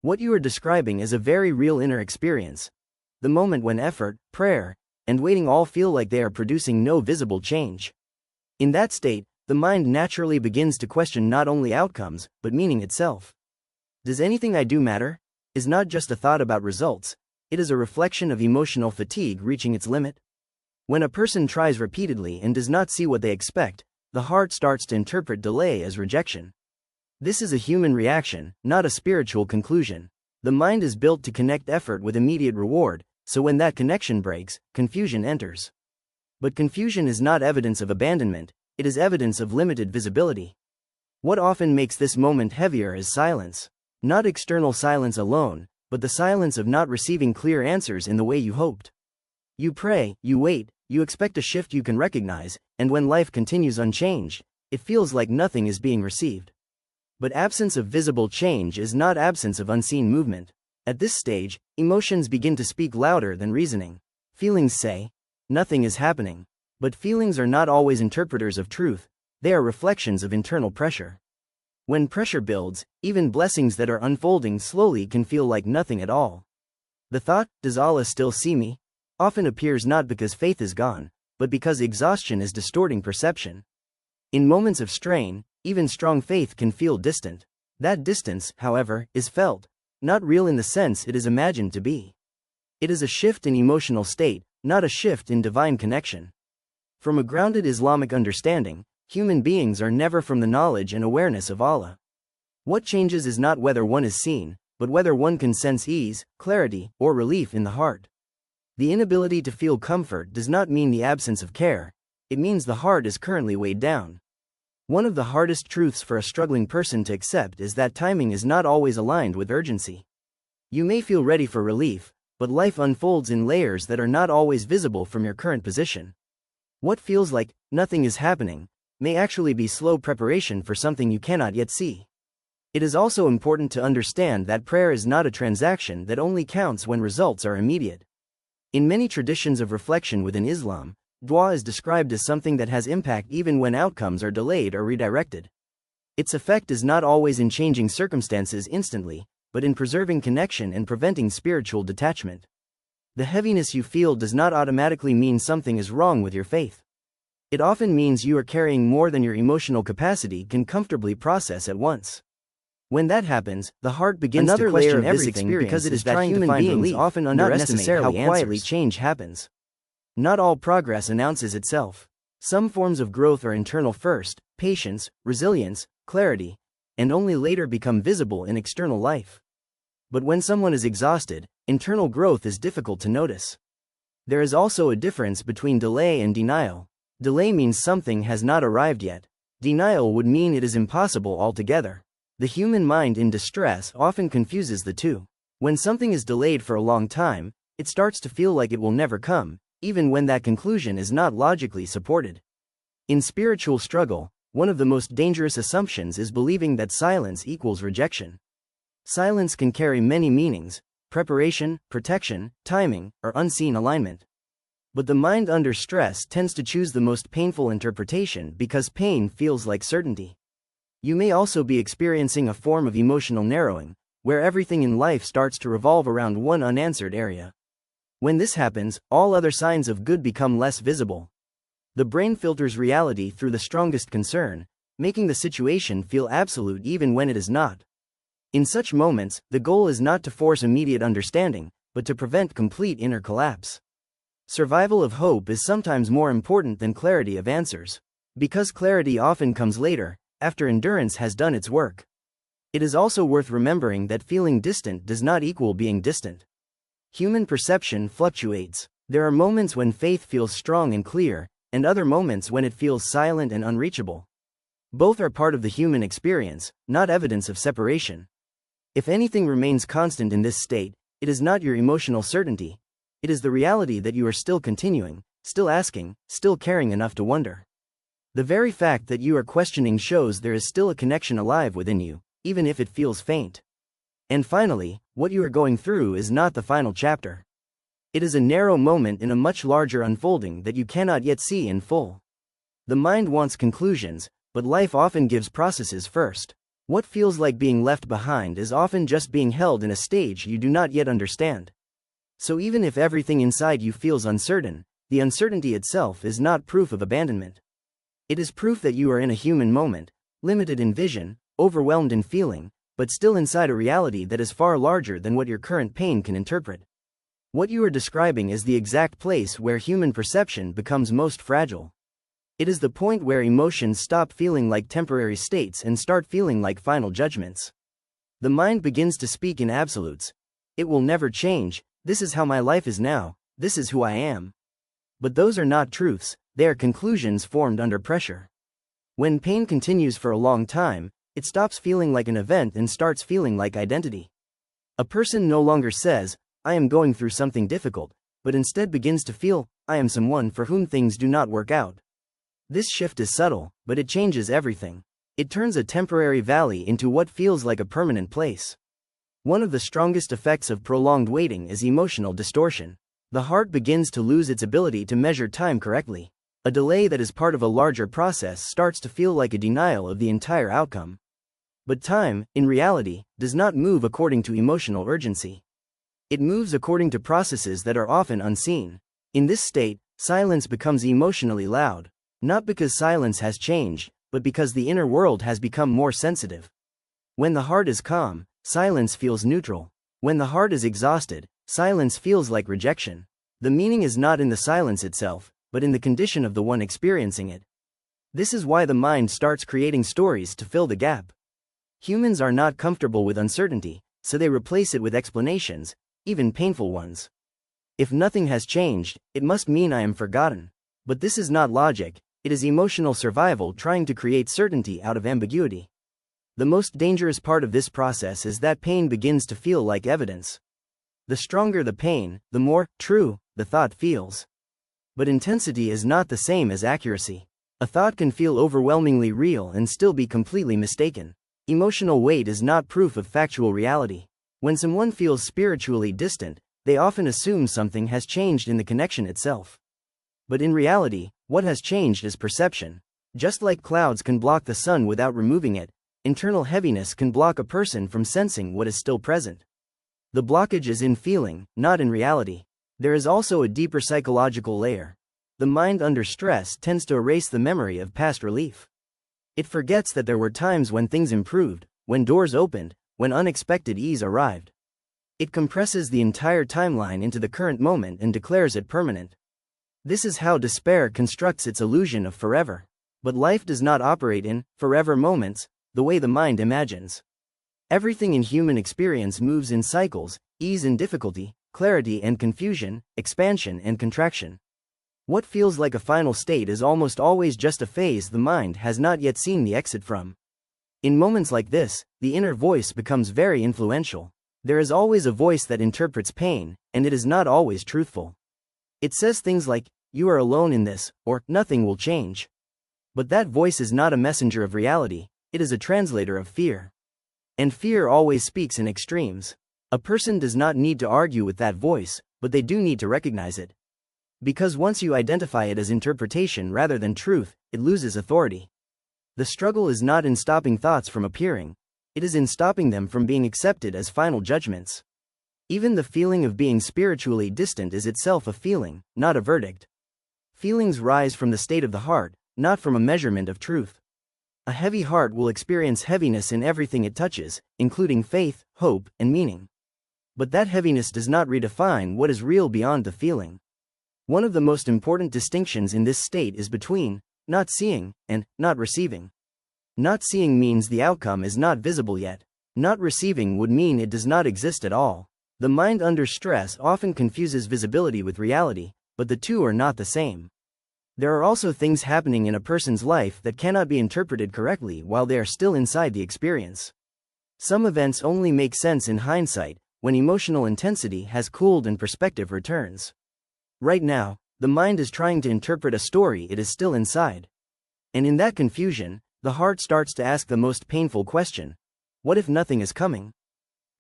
What you are describing is a very real inner experience. The moment when effort, prayer, and waiting all feel like they are producing no visible change. In that state, the mind naturally begins to question not only outcomes, but meaning itself. Does anything I do matter? Is not just a thought about results, it is a reflection of emotional fatigue reaching its limit. When a person tries repeatedly and does not see what they expect, the heart starts to interpret delay as rejection. This is a human reaction, not a spiritual conclusion. The mind is built to connect effort with immediate reward, so when that connection breaks, confusion enters. But confusion is not evidence of abandonment, it is evidence of limited visibility. What often makes this moment heavier is silence. Not external silence alone, but the silence of not receiving clear answers in the way you hoped. You pray, you wait, you expect a shift you can recognize, and when life continues unchanged, it feels like nothing is being received. But absence of visible change is not absence of unseen movement. At this stage, emotions begin to speak louder than reasoning. Feelings say, nothing is happening. But feelings are not always interpreters of truth, they are reflections of internal pressure. When pressure builds, even blessings that are unfolding slowly can feel like nothing at all. The thought, does Allah still see me? Often appears not because faith is gone, but because exhaustion is distorting perception. In moments of strain, even strong faith can feel distant. That distance, however, is felt, not real in the sense it is imagined to be. It is a shift in emotional state, not a shift in divine connection. From a grounded Islamic understanding, human beings are never from the knowledge and awareness of Allah. What changes is not whether one is seen, but whether one can sense ease, clarity, or relief in the heart. The inability to feel comfort does not mean the absence of care, it means the heart is currently weighed down. One of the hardest truths for a struggling person to accept is that timing is not always aligned with urgency. You may feel ready for relief, but life unfolds in layers that are not always visible from your current position. What feels like nothing is happening may actually be slow preparation for something you cannot yet see. It is also important to understand that prayer is not a transaction that only counts when results are immediate. In many traditions of reflection within Islam, dua is described as something that has impact even when outcomes are delayed or redirected. Its effect is not always in changing circumstances instantly, but in preserving connection and preventing spiritual detachment. The heaviness you feel does not automatically mean something is wrong with your faith. It often means you are carrying more than your emotional capacity can comfortably process at once. When that happens, the heart begins to question everything because it is trying to find relief, often underestimate how quietly change happens. Not all progress announces itself. Some forms of growth are internal first, patience, resilience, clarity, and only later become visible in external life. But when someone is exhausted, internal growth is difficult to notice. There is also a difference between delay and denial. Delay means something has not arrived yet. Denial would mean it is impossible altogether. The human mind in distress often confuses the two. When something is delayed for a long time, it starts to feel like it will never come, even when that conclusion is not logically supported. In spiritual struggle, one of the most dangerous assumptions is believing that silence equals rejection. Silence can carry many meanings: preparation, protection, timing, or unseen alignment. But the mind under stress tends to choose the most painful interpretation because pain feels like certainty. You may also be experiencing a form of emotional narrowing, where everything in life starts to revolve around one unanswered area. When this happens, all other signs of good become less visible. The brain filters reality through the strongest concern, making the situation feel absolute even when it is not. In such moments, the goal is not to force immediate understanding, but to prevent complete inner collapse. Survival of hope is sometimes more important than clarity of answers. Because clarity often comes later, after endurance has done its work. It is also worth remembering that feeling distant does not equal being distant. Human perception fluctuates. There are moments when faith feels strong and clear, and other moments when it feels silent and unreachable. Both are part of the human experience, not evidence of separation. If anything remains constant in this state, it is not your emotional certainty. It is the reality that you are still continuing, still asking, still caring enough to wonder. The very fact that you are questioning shows there is still a connection alive within you, even if it feels faint. And finally, what you are going through is not the final chapter. It is a narrow moment in a much larger unfolding that you cannot yet see in full. The mind wants conclusions, but life often gives processes first. What feels like being left behind is often just being held in a stage you do not yet understand. So even if everything inside you feels uncertain, the uncertainty itself is not proof of abandonment. It is proof that you are in a human moment, limited in vision, overwhelmed in feeling, but still inside a reality that is far larger than what your current pain can interpret. What you are describing is the exact place where human perception becomes most fragile. It is the point where emotions stop feeling like temporary states and start feeling like final judgments. The mind begins to speak in absolutes. It will never change, this is how my life is now, this is who I am. But those are not truths, they are conclusions formed under pressure. When pain continues for a long time, it stops feeling like an event and starts feeling like identity. A person no longer says, I am going through something difficult, but instead begins to feel, I am someone for whom things do not work out. This shift is subtle, but it changes everything. It turns a temporary valley into what feels like a permanent place. One of the strongest effects of prolonged waiting is emotional distortion. The heart begins to lose its ability to measure time correctly. A delay that is part of a larger process starts to feel like a denial of the entire outcome. But time, in reality, does not move according to emotional urgency. It moves according to processes that are often unseen. In this state, silence becomes emotionally loud. Not because silence has changed, but because the inner world has become more sensitive. When the heart is calm, silence feels neutral. When the heart is exhausted, silence feels like rejection. The meaning is not in the silence itself, but in the condition of the one experiencing it. This is why the mind starts creating stories to fill the gap. Humans are not comfortable with uncertainty, so they replace it with explanations, even painful ones. If nothing has changed, it must mean I am forgotten. But this is not logic. It is emotional survival trying to create certainty out of ambiguity. The most dangerous part of this process is that pain begins to feel like evidence. The stronger the pain, the more true the thought feels. But intensity is not the same as accuracy. A thought can feel overwhelmingly real and still be completely mistaken. Emotional weight is not proof of factual reality. When someone feels spiritually distant, they often assume something has changed in the connection itself. But in reality, what has changed is perception. Just like clouds can block the sun without removing it, internal heaviness can block a person from sensing what is still present. The blockage is in feeling, not in reality. There is also a deeper psychological layer. The mind under stress tends to erase the memory of past relief. It forgets that there were times when things improved, when doors opened, when unexpected ease arrived. It compresses the entire timeline into the current moment and declares it permanent. This is how despair constructs its illusion of forever. But life does not operate in forever moments, the way the mind imagines. Everything in human experience moves in cycles, ease and difficulty, clarity and confusion, expansion and contraction. What feels like a final state is almost always just a phase the mind has not yet seen the exit from. In moments like this, the inner voice becomes very influential. There is always a voice that interprets pain, and it is not always truthful. It says things like, you are alone in this, or nothing will change. But that voice is not a messenger of reality, it is a translator of fear. And fear always speaks in extremes. A person does not need to argue with that voice, but they do need to recognize it. Because once you identify it as interpretation rather than truth, it loses authority. The struggle is not in stopping thoughts from appearing, it is in stopping them from being accepted as final judgments. Even the feeling of being spiritually distant is itself a feeling, not a verdict. Feelings rise from the state of the heart, not from a measurement of truth. A heavy heart will experience heaviness in everything it touches, including faith, hope, and meaning. But that heaviness does not redefine what is real beyond the feeling. One of the most important distinctions in this state is between not seeing and not receiving. Not seeing means the outcome is not visible yet. Not receiving would mean it does not exist at all. The mind under stress often confuses visibility with reality, but the two are not the same. There are also things happening in a person's life that cannot be interpreted correctly while they are still inside the experience. Some events only make sense in hindsight, when emotional intensity has cooled and perspective returns. Right now, the mind is trying to interpret a story it is still inside. And in that confusion, the heart starts to ask the most painful question: what if nothing is coming?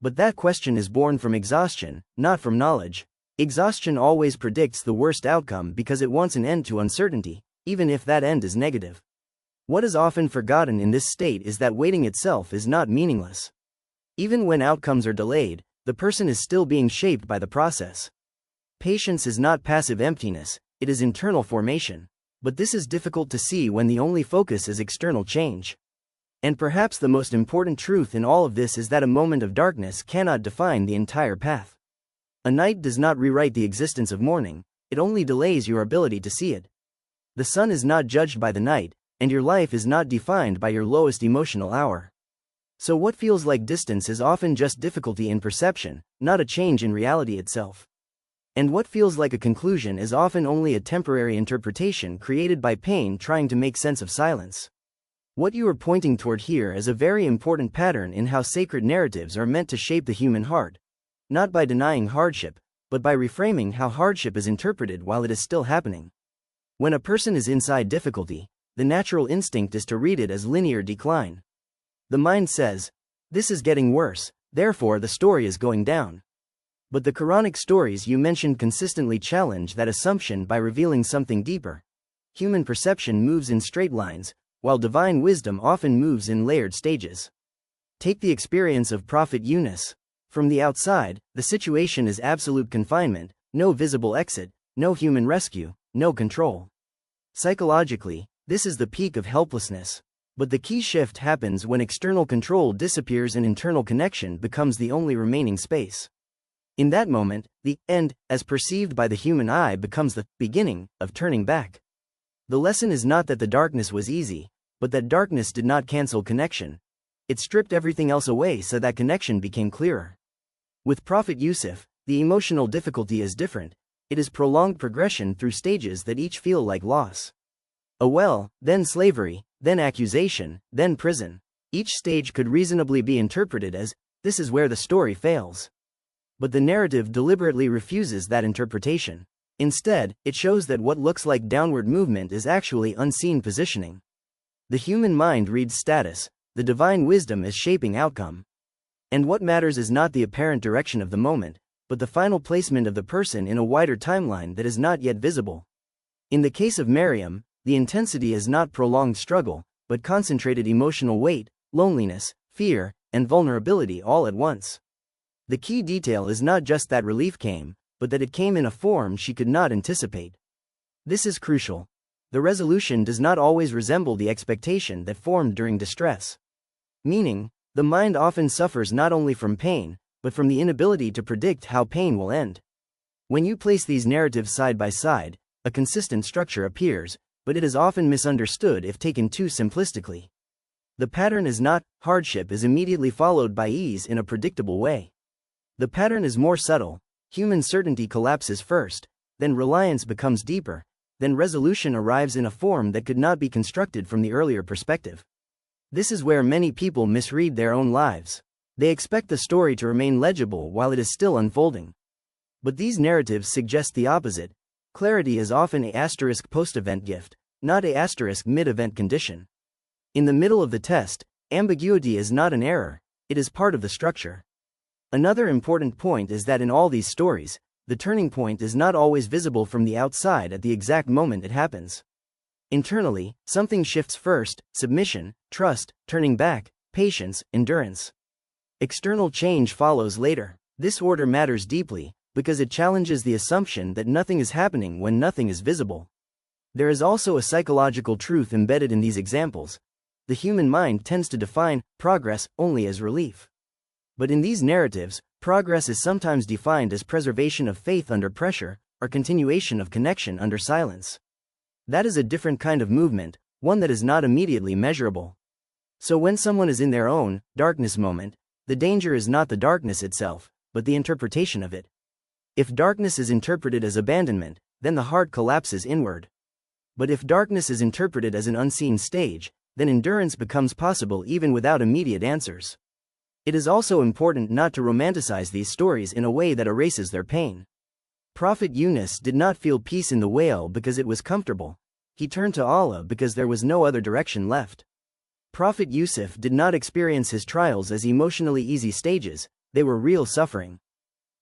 But that question is born from exhaustion, not from knowledge. Exhaustion always predicts the worst outcome because it wants an end to uncertainty, even if that end is negative. What is often forgotten in this state is that waiting itself is not meaningless. Even when outcomes are delayed, the person is still being shaped by the process. Patience is not passive emptiness, it is internal formation. But this is difficult to see when the only focus is external change. And perhaps the most important truth in all of this is that a moment of darkness cannot define the entire path. A night does not rewrite the existence of morning, it only delays your ability to see it. The sun is not judged by the night, and your life is not defined by your lowest emotional hour. So what feels like distance is often just difficulty in perception, not a change in reality itself. And what feels like a conclusion is often only a temporary interpretation created by pain trying to make sense of silence. What you are pointing toward here is a very important pattern in how sacred narratives are meant to shape the human heart. Not by denying hardship, but by reframing how hardship is interpreted while it is still happening. When a person is inside difficulty, the natural instinct is to read it as linear decline. The mind says, "This is getting worse, therefore the story is going down." But the Quranic stories you mentioned consistently challenge that assumption by revealing something deeper. Human perception moves in straight lines, while divine wisdom often moves in layered stages. Take the experience of Prophet Yunus. From the outside, the situation is absolute confinement, no visible exit, no human rescue, no control. Psychologically, this is the peak of helplessness. But the key shift happens when external control disappears and internal connection becomes the only remaining space. In that moment, the end, as perceived by the human eye, becomes the beginning of turning back. The lesson is not that the darkness was easy, but that darkness did not cancel connection. It stripped everything else away so that connection became clearer. With Prophet Yusuf, the emotional difficulty is different. It is prolonged progression through stages that each feel like loss. A well, then slavery, then accusation, then prison. Each stage could reasonably be interpreted as, this is where the story fails. But the narrative deliberately refuses that interpretation. Instead, it shows that what looks like downward movement is actually unseen positioning. The human mind reads status, the divine wisdom is shaping outcome. And what matters is not the apparent direction of the moment, but the final placement of the person in a wider timeline that is not yet visible. In the case of Maryam, the intensity is not prolonged struggle, but concentrated emotional weight, loneliness, fear, and vulnerability all at once. The key detail is not just that relief came, but that it came in a form she could not anticipate. This is crucial. The resolution does not always resemble the expectation that formed during distress. Meaning, the mind often suffers not only from pain, but from the inability to predict how pain will end. When you place these narratives side by side, a consistent structure appears, but it is often misunderstood if taken too simplistically. The pattern is not, hardship is immediately followed by ease in a predictable way. The pattern is more subtle. Human certainty collapses first, then reliance becomes deeper, then resolution arrives in a form that could not be constructed from the earlier perspective. This is where many people misread their own lives. They expect the story to remain legible while it is still unfolding. But these narratives suggest the opposite. Clarity is often a post-event gift, not a mid-event condition. In the middle of the test, ambiguity is not an error, it is part of the structure. Another important point is that in all these stories, the turning point is not always visible from the outside at the exact moment it happens. Internally, something shifts first: submission, trust, turning back, patience, endurance. External change follows later. This order matters deeply, because it challenges the assumption that nothing is happening when nothing is visible. There is also a psychological truth embedded in these examples. The human mind tends to define progress only as relief. But in these narratives, progress is sometimes defined as preservation of faith under pressure, or continuation of connection under silence. That is a different kind of movement, one that is not immediately measurable. So when someone is in their own darkness moment, the danger is not the darkness itself, but the interpretation of it. If darkness is interpreted as abandonment, then the heart collapses inward. But if darkness is interpreted as an unseen stage, then endurance becomes possible even without immediate answers. It is also important not to romanticize these stories in a way that erases their pain. Prophet Yunus did not feel peace in the whale because it was comfortable. He turned to Allah because there was no other direction left. Prophet Yusuf did not experience his trials as emotionally easy stages, they were real suffering.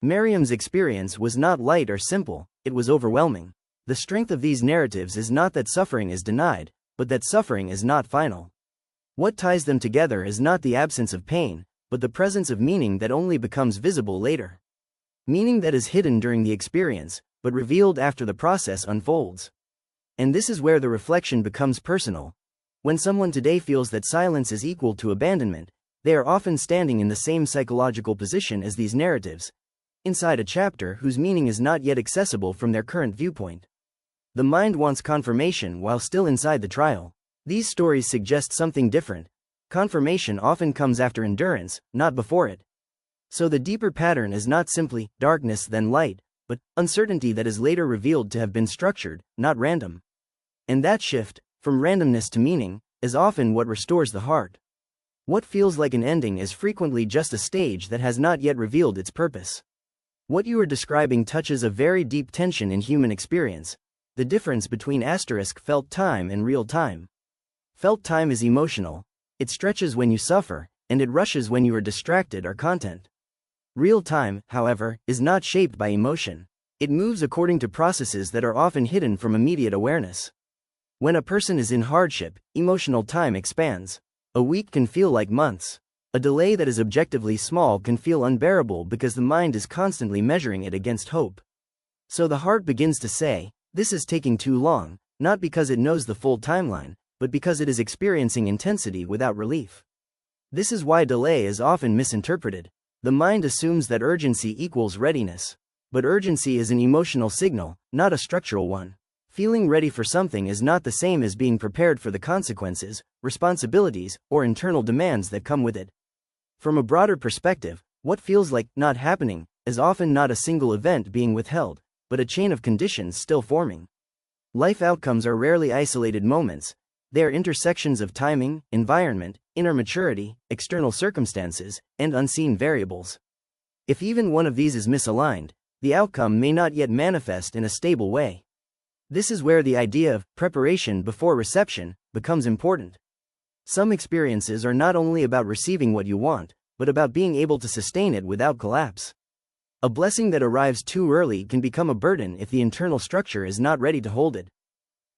Maryam's experience was not light or simple, it was overwhelming. The strength of these narratives is not that suffering is denied, but that suffering is not final. What ties them together is not the absence of pain, but the presence of meaning that only becomes visible later. Meaning that is hidden during the experience, but revealed after the process unfolds. And this is where the reflection becomes personal. When someone today feels that silence is equal to abandonment, they are often standing in the same psychological position as these narratives, inside a chapter whose meaning is not yet accessible from their current viewpoint. The mind wants confirmation while still inside the trial. These stories suggest something different. Confirmation often comes after endurance, not before it. So the deeper pattern is not simply darkness then light, but uncertainty that is later revealed to have been structured, not random. And that shift, from randomness to meaning, is often what restores the heart. What feels like an ending is frequently just a stage that has not yet revealed its purpose. What you are describing touches a very deep tension in human experience, the difference between felt time and real time. Felt time is emotional, it stretches when you suffer, and it rushes when you are distracted or content. Real time, however, is not shaped by emotion. It moves according to processes that are often hidden from immediate awareness. When a person is in hardship, emotional time expands. A week can feel like months. A delay that is objectively small can feel unbearable because the mind is constantly measuring it against hope. So the heart begins to say, "This is taking too long," not because it knows the full timeline, but because it is experiencing intensity without relief. This is why delay is often misinterpreted. The mind assumes that urgency equals readiness. But urgency is an emotional signal, not a structural one. Feeling ready for something is not the same as being prepared for the consequences, responsibilities, or internal demands that come with it. From a broader perspective, what feels like not happening is often not a single event being withheld, but a chain of conditions still forming. Life outcomes are rarely isolated moments. They are intersections of timing, environment, inner maturity, external circumstances, and unseen variables. If even one of these is misaligned, the outcome may not yet manifest in a stable way. This is where the idea of preparation before reception becomes important. Some experiences are not only about receiving what you want, but about being able to sustain it without collapse. A blessing that arrives too early can become a burden if the internal structure is not ready to hold it.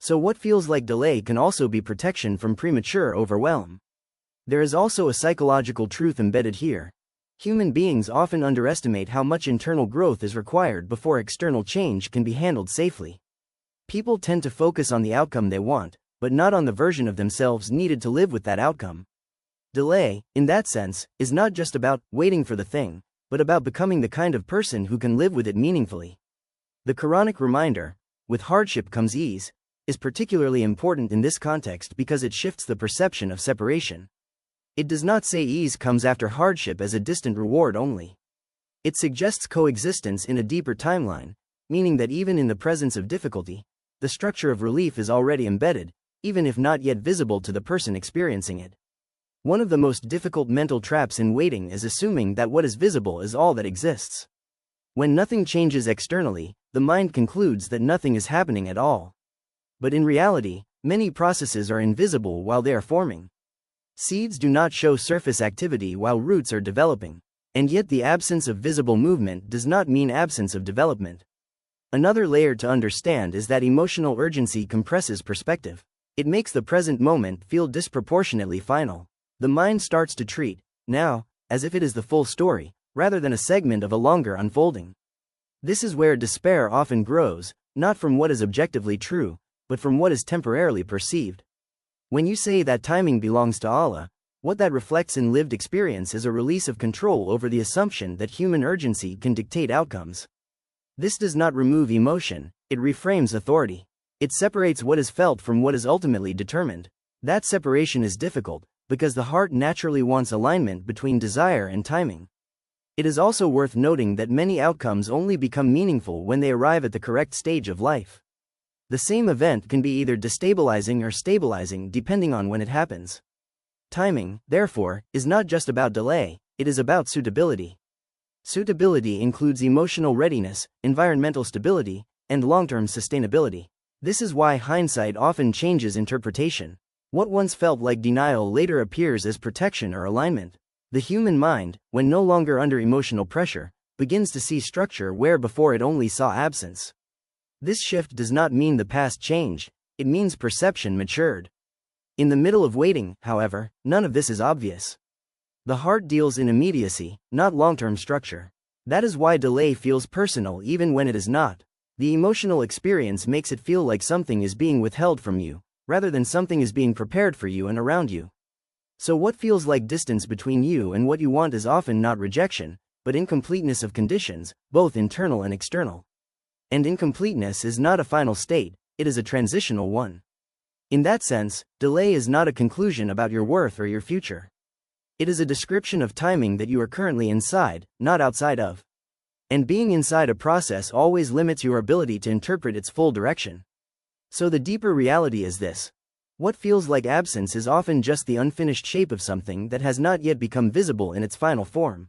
So what feels like delay can also be protection from premature overwhelm. There is also a psychological truth embedded here. Human beings often underestimate how much internal growth is required before external change can be handled safely. People tend to focus on the outcome they want, but not on the version of themselves needed to live with that outcome. Delay, in that sense, is not just about waiting for the thing, but about becoming the kind of person who can live with it meaningfully. The Quranic reminder, "With hardship comes ease," is particularly important in this context because it shifts the perception of separation. It does not say ease comes after hardship as a distant reward only. It suggests coexistence in a deeper timeline, meaning that even in the presence of difficulty, the structure of relief is already embedded, even if not yet visible to the person experiencing it. One of the most difficult mental traps in waiting is assuming that what is visible is all that exists. When nothing changes externally, the mind concludes that nothing is happening at all. But in reality, many processes are invisible while they are forming. Seeds do not show surface activity while roots are developing. And yet the absence of visible movement does not mean absence of development. Another layer to understand is that emotional urgency compresses perspective. It makes the present moment feel disproportionately final. The mind starts to treat now as if it is the full story, rather than a segment of a longer unfolding. This is where despair often grows, not from what is objectively true, but from what is temporarily perceived. When you say that timing belongs to Allah, what that reflects in lived experience is a release of control over the assumption that human urgency can dictate outcomes. This does not remove emotion, it reframes authority. It separates what is felt from what is ultimately determined. That separation is difficult, because the heart naturally wants alignment between desire and timing. It is also worth noting that many outcomes only become meaningful when they arrive at the correct stage of life. The same event can be either destabilizing or stabilizing depending on when it happens. Timing, therefore, is not just about delay, it is about suitability. Suitability includes emotional readiness, environmental stability, and long-term sustainability. This is why hindsight often changes interpretation. What once felt like denial later appears as protection or alignment. The human mind, when no longer under emotional pressure, begins to see structure where before it only saw absence. This shift does not mean the past changed, it means perception matured. In the middle of waiting, however, none of this is obvious. The heart deals in immediacy, not long-term structure. That is why delay feels personal even when it is not. The emotional experience makes it feel like something is being withheld from you, rather than something is being prepared for you and around you. So what feels like distance between you and what you want is often not rejection, but incompleteness of conditions, both internal and external. And incompleteness is not a final state, it is a transitional one. In that sense, delay is not a conclusion about your worth or your future. It is a description of timing that you are currently inside, not outside of. And being inside a process always limits your ability to interpret its full direction. So the deeper reality is this. What feels like absence is often just the unfinished shape of something that has not yet become visible in its final form.